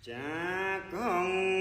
cha con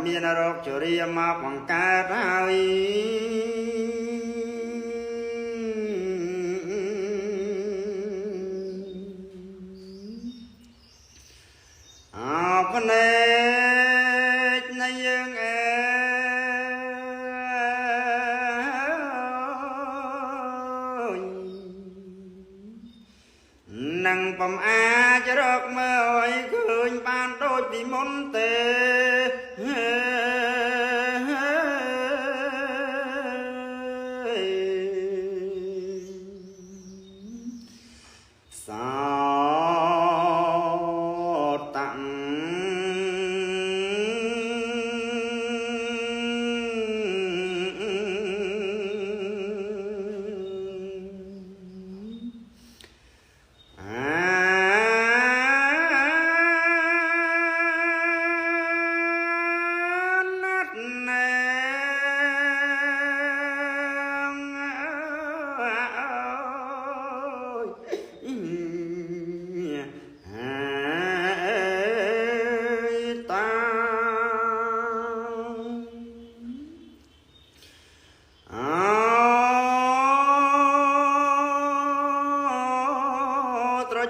miền rốc cho riêng mà quảng ca rai con này dương năng phẩm a cho rốc mơ ấy khơi ban đôi bị môn tê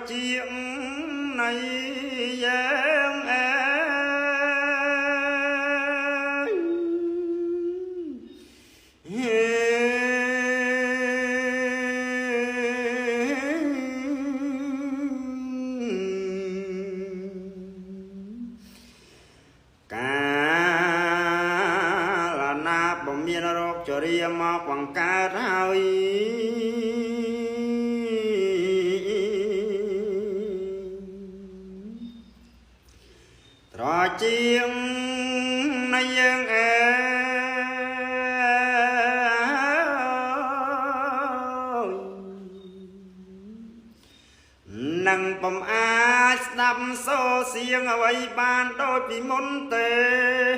chuyện này giang cả là na bom miên rốc cho riêng mà quảng ca rai chiêng nay dương năng bầm a đập số xiêng ở ban đôi bị môn tê